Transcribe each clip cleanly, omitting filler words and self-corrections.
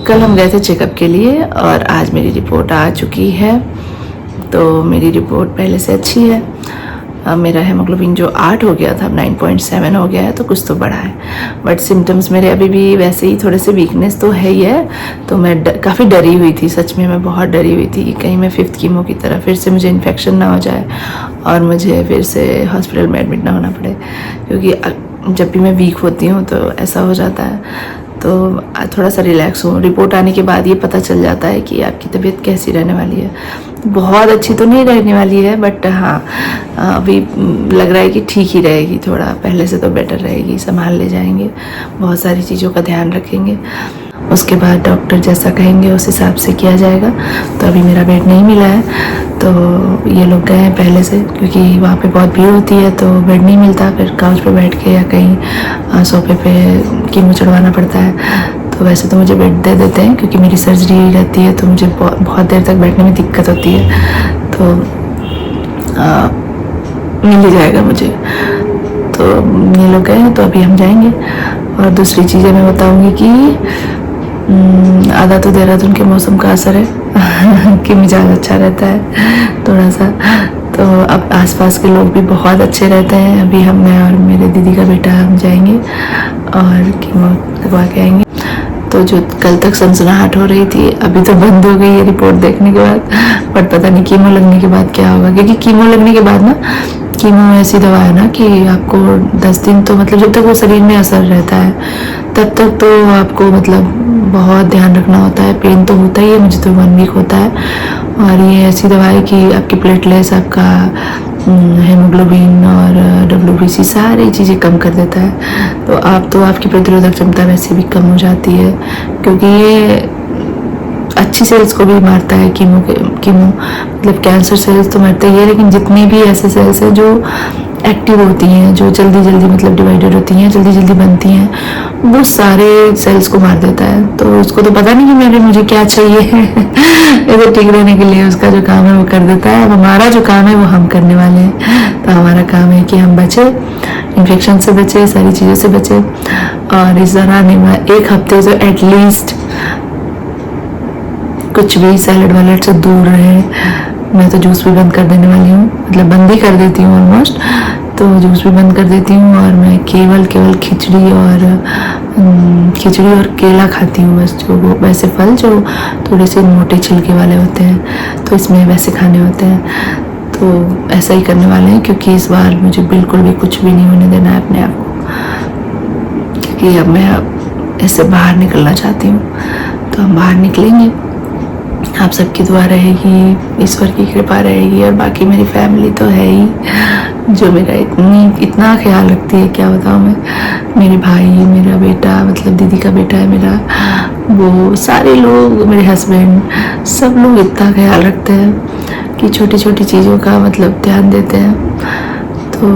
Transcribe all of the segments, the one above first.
कल हम गए थे चेकअप के लिए और आज मेरी रिपोर्ट आ चुकी है। तो मेरी रिपोर्ट पहले से अच्छी है। मेरा हेमोग्लोबिन जो 8 हो गया था अब 9.7 हो गया है, तो कुछ तो बढ़ा है। बट सिम्टम्स मेरे अभी भी वैसे ही, थोड़े से वीकनेस तो है ही है। तो मैं काफ़ी डरी हुई थी, सच में मैं बहुत डरी हुई थी कहीं मैं 5th कीमो की तरह फिर से मुझे इन्फेक्शन ना हो जाए और मुझे फिर से हॉस्पिटल में एडमिट ना होना पड़े, क्योंकि जब भी मैं वीक होती हूँ तो ऐसा हो जाता है। तो थोड़ा सा रिलैक्स हूँ। रिपोर्ट आने के बाद ये पता चल जाता है कि आपकी तबीयत कैसी रहने वाली है। बहुत अच्छी तो नहीं रहने वाली है, बट हाँ अभी लग रहा है कि ठीक ही रहेगी, थोड़ा पहले से तो बेटर रहेगी, संभाल ले जाएंगे, बहुत सारी चीज़ों का ध्यान रखेंगे। उसके बाद डॉक्टर जैसा कहेंगे उस हिसाब से किया जाएगा। तो अभी मेरा बेड नहीं मिला है, तो ये लोग गए हैं पहले से, क्योंकि वहाँ पे बहुत भीड़ होती है तो बेड नहीं मिलता, फिर काउच पे बैठ के या कहीं सोफे पे कीमो चढ़वाना पड़ता है। तो वैसे तो मुझे बेड दे देते हैं, क्योंकि मेरी सर्जरी रहती है तो मुझे बहुत देर तक बैठने में दिक्कत होती है, तो मिल ही जाएगा मुझे। तो ये लोग गए हैं तो अभी हम जाएंगे। और दूसरी चीज़ें मैं बताऊंगी कि आधा तो देहरादून के मौसम का असर है कि मिजाज अच्छा रहता है थोड़ा सा। तो अब आसपास के लोग भी बहुत अच्छे रहते हैं। अभी मैं और मेरे दीदी का बेटा हम जाएंगे और कीमो लगवा के आएंगे। तो जो कल तक सनसनाहट हो रही थी अभी तो बंद हो गई है रिपोर्ट देखने के बाद, बट पता नहीं कीमो लगने के बाद क्या होगा, क्योंकि कीमो लगने के बाद ना, कीमो ऐसी दवा है ना कि आपको 10 दिन तो मतलब जब तक वो शरीर में असर रहता है तब तक तो आपको मतलब बहुत ध्यान रखना होता है। पेन तो होता ही है, मुझे तो 1 वीक होता है। और ये ऐसी दवा है कि आपकी प्लेटलेट्स, आपका हेमोग्लोबिन और WBC सारी चीज़ें कम कर देता है। तो आपकी प्रतिरोधक क्षमता वैसे भी कम हो जाती है, क्योंकि ये अच्छी सेल्स को भी मारता है। कीमो मतलब कैंसर सेल्स तो मारता ही है, लेकिन जितनी भी ऐसे सेल्स हैं जो एक्टिव होती हैं, जो जल्दी जल्दी मतलब डिवाइडेड होती हैं, जल्दी जल्दी बनती हैं, वो सारे सेल्स को मार देता है। तो उसको तो पता नहीं कि मुझे क्या चाहिए इधर ठीक रहने के लिए, उसका जो काम है वो कर देता है। अब हमारा जो काम है वो हम करने वाले हैं। तो हमारा काम है कि हम बचे, इन्फेक्शन से बचे, सारी चीज़ों से बचे। और इस दौरान 1 हफ्ते से एटलीस्ट कुछ भी सैलड वैलड से दूर रहे। मैं तो जूस भी बंद कर देने वाली हूँ, मतलब बंद ही कर देती हूँ ऑलमोस्ट। तो जूस भी बंद कर देती हूँ और मैं केवल खिचड़ी और केला खाती हूँ बस। जो वो वैसे फल जो थोड़े से मोटे छिलके वाले होते हैं तो इसमें वैसे खाने होते हैं। तो ऐसा ही करने वाले हैं, क्योंकि इस बार मुझे बिल्कुल भी कुछ भी नहीं होने देना है अपने आप को, क्योंकि अब मैं इससे बाहर निकलना चाहती हूँ। तो हम बाहर निकलेंगे, आप सबकी दुआ रहेगी, ईश्वर की कृपा रहेगी, और बाकी मेरी फैमिली तो है ही जो मेरा इतना ख्याल रखती है, क्या बताऊँ मैं। मेरे भाई, मेरा बेटा, मतलब दीदी का बेटा है मेरा, वो सारे लोग, मेरे हस्बैंड, सब लोग इतना ख्याल रखते हैं कि छोटी छोटी चीज़ों का मतलब ध्यान देते हैं। तो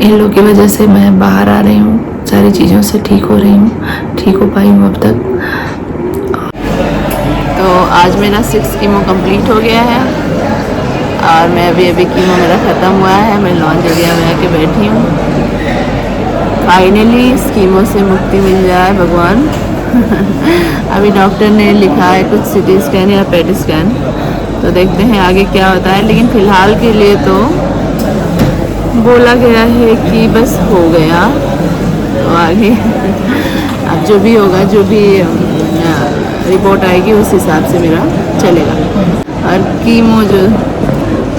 इन लोगों की वजह से मैं बाहर आ रही हूँ, सारी चीज़ों से ठीक हो रही हूँ, ठीक हो पाई हूँ अब तक। तो आज मेरा 6 कीमो कंप्लीट हो गया है और मैं अभी कीमो मेरा ख़त्म हुआ है। मैं लॉन्च एरिया में आके बैठी हूँ। फाइनली इस कीमो से मुक्ति मिल जाए भगवान। अभी डॉक्टर ने लिखा है कुछ CT स्कैन या PET स्कैन, तो देखते हैं आगे क्या होता है। लेकिन फ़िलहाल के लिए तो बोला गया है कि बस हो गया, तो आगे अब जो भी होगा, जो भी रिपोर्ट आएगी उस हिसाब से मेरा चलेगा। और कीमो जो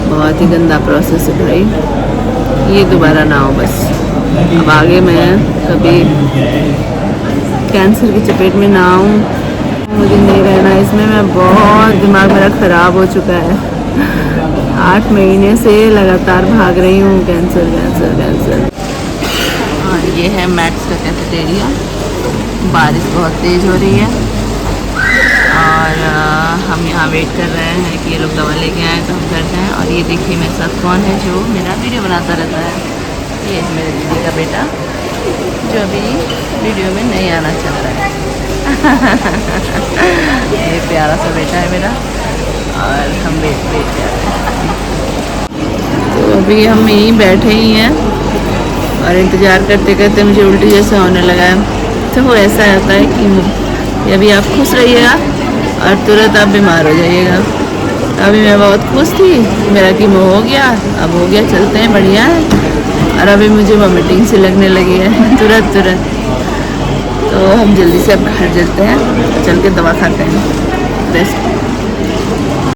बहुत ही गंदा प्रोसेस है भाई, ये दोबारा ना हो बस। अब आगे मैं कभी कैंसर की चपेट में ना आऊँ, मुझे नहीं रहना इसमें। मैं बहुत, दिमाग मेरा ख़राब हो चुका है। 8 महीने से लगातार भाग रही हूँ कैंसर कैंसर कैंसर। और ये है मैक्स का कैफेटेरिया। बारिश बहुत तेज़ हो रही है और हम यहाँ वेट कर रहे हैं कि ये लोग दवा लेके आए तो हम घर जाएँ। और ये देखिए मेरे साथ कौन है जो मेरा वीडियो बनाता रहता है। ये है मेरे दीदी का बेटा जो अभी वीडियो में नहीं आना चाह रहा है। ये प्यारा सा बेटा है मेरा और हम वेट कर रहे हैं। तो अभी हम यहीं बैठे ही हैं और इंतज़ार करते करते मुझे उल्टी जैसा होने लगा है। तो वो ऐसा रहता है कि अभी आप खुश रहिएगा और तुरंत आप बीमार हो जाइएगा। अभी मैं बहुत खुश थी, मेरा कीमो हो गया, अब हो गया, चलते हैं, बढ़िया है। और अभी मुझे वॉमिटिंग से लगने लगी है तुरंत। तो हम जल्दी से अब घर चलते हैं, चल के दवा खाते हैं, बेस्ट।